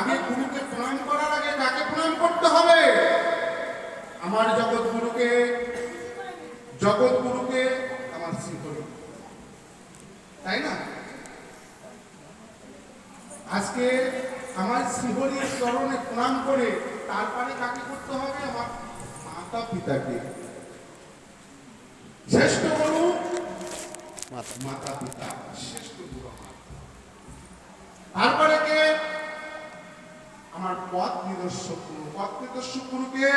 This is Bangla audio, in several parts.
আগে গুরুকে প্রণাম করার আগে কাকে প্রণাম করতে হবে? আমার জগৎগুরুকে, জগৎগুরুকে, আমার শ্রীহরি, তাই না? আজকে আমার শ্রীহরির চরণে প্রণাম করে তারপরে কাকে করতে হবে? আমার মাতা পিতাকে। শ্রেষ্ঠ গুরু মাতা পিতা, শ্রেষ্ঠ গুরু তারপরে কে? আমার পথ নিদর্শক গুরু। পথ নিদর্শক গুরুকে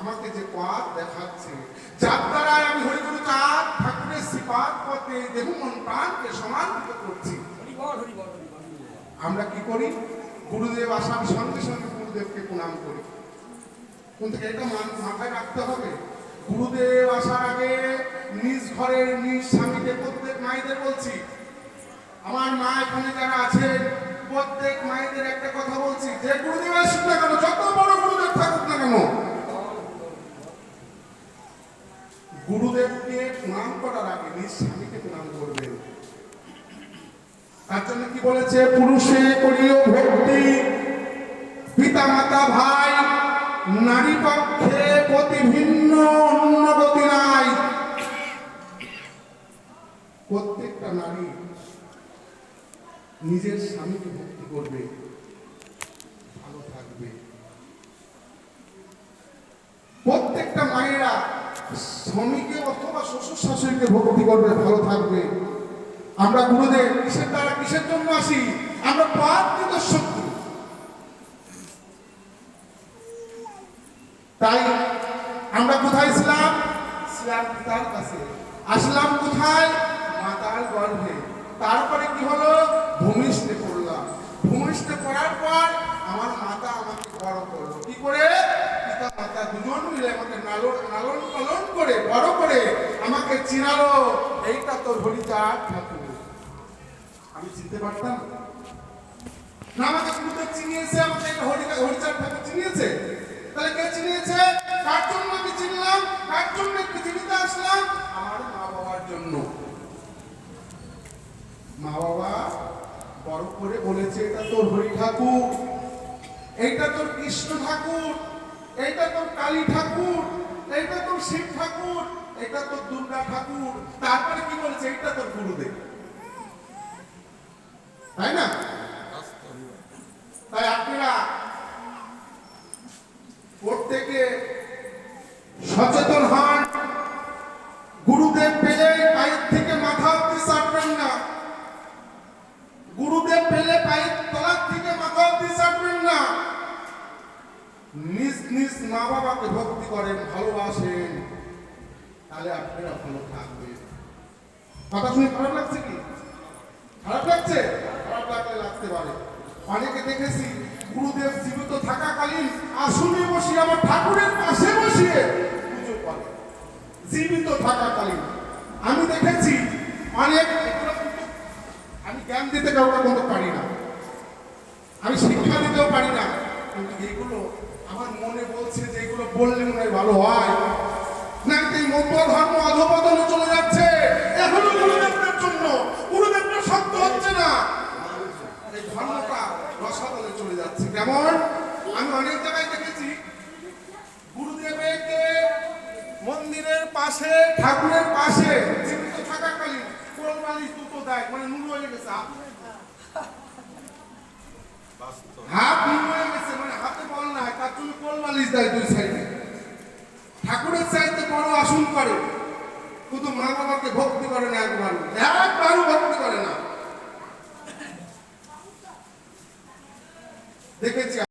আমাকে যে পথ দেখাচ্ছে, যার দ্বারা আমি হরিগুরু চাঁদ ঠাকুরের শ্রীপাদ পথে দেহ মন প্রাণকে সমান্বিত করছি। আমরা কি করি? গুরুদেব আসার সঙ্গে সঙ্গে গুরুদেবকে প্রণাম করি। কিন্তু এটা মাথায় রাখতে হবে, গুরুদেব আসার আগে নিজ ঘরের নিজ স্বামীকে, প্রত্যেক মায়েদের বলছি, আমার মা এখানে যারা আছেন প্রত্যেক মায়েদের একটা কথা বলছি, যে গুরুদেব আসুক না কেন, যত বড় গুরুদেব থাকুক না কেন, গুরুদেবকে প্রণাম করার আগে নিজ স্বামীকে প্রণাম করবেন। তার জন্য কি বলেছে? পুরুষে করিও ভক্তি, পিতা মাতা ভাই, নারী পক্ষে গতি ভিন্ন, অন্য গতি নাই। প্রত্যেকটা নারী নিজের স্বামীকে ভক্তি করবে, ভালো থাকবে। প্রত্যেকটা মায়েরা স্বামীকে অথবা শ্বশুর শাশুড়িকে ভক্তি করবে, ভালো থাকবে। আমরা গুরুদেব কিসের দ্বারা, কিসের জন্য আসি? আমরা পথ নিদর্শক। তাই আমরা কোথায় ছিলাম? ছিলাম পিতার কাছে। আসলাম কোথায়? মাতার গর্ভে। তারপরে কি হলো? ভূমিষ্ঠে পড়লাম। ভূমিষ্ঠে পড়ার পর আমার মাতা আমাকে বড় করলো। কি করে? পিতা মাতা দুজন মিলে আমাকে লালন পালন করে বড় করে আমাকে চিনালো, এইটা তোর হরিচাঁদ ঠাকুর। আমি চিনতে পারতাম না? আমাকে গুরুদেব চিনিয়েছে, আমাকে হরিচাঁদ ঠাকুর চিনিয়েছে। তাহলে কে চিনিয়েছে? কার জন্য আমি চিনলাম? কার জন্য পৃথিবীতে আসলাম? আমার মা বাবার জন্য। মা বাবা বড় করে বলেছে, এটা তোর হরি ঠাকুর, এইটা তোর কৃষ্ণ ঠাকুর, এইটা তোর কালী ঠাকুর, এইটা তোর শিব ঠাকুর, এটা তোর দুর্গা ঠাকুর। তারপরে কি বলেছে? এইটা তোর গুরুদেব, তাই না? তাই আপনারা প্রত্যেকে সচেতন হন। গুরুদেব পেলে পায়ের থেকে মাথা অব্দি চাটবেন না। গুরুদেব পেলে পায়ের তলার থেকে মাথা অব্দি চাটবেন না। নিজ নিজ মা বাবাকে ভক্তি করেন, ভালোবাসেন, তাহলে আপনারা ভালো থাকবেন। কথা শুনে খারাপ লাগছে কি? খারাপ লাগছে? খারাপ লাগলে লাগতে পারে। অনেকে দেখেছি গুরুদেব জীবিত থাকাকালীন আসনে বসিয়ে, আমার ঠাকুরের পাশে বসিয়ে পুজো করে, জীবিত থাকাকালীন। আমি দেখেছি অনেক, আমি জ্ঞান দিতে কাউকে কিন্তু পারি না, আমি শিক্ষা দিতেও পারি না, কিন্তু এগুলো আমার মনে বলছে যে এগুলো বললে মনে হয় ভালো হয় না। এই মধ্য ধর্ম অধপতনে চলে যাচ্ছে, এখনো গুরুদেবদের জন্য। গুরুদেবটা শক্ত হচ্ছে না, এই ধর্মটা রসাতলে চলে যাচ্ছে। কেমন? আমি অনেক জায়গায় দেখেছি গুরুদেবকে মন্দিরের পাশে, ঠাকুরের পাশে জীবিত থাকাকালীন কোলবালিশ দুটো দেয়, মানে নুন হয়ে গেছে, হাত নুন হয়ে গেছে, মানে হাতে বল নাই, তার জন্য কোলবালিশ দেয় দুই সাইডে। ঠাকুরের চাইতে বড় আসন করে, কিন্তু মা বাবাকে ভক্তি করে না একবারও ভক্তি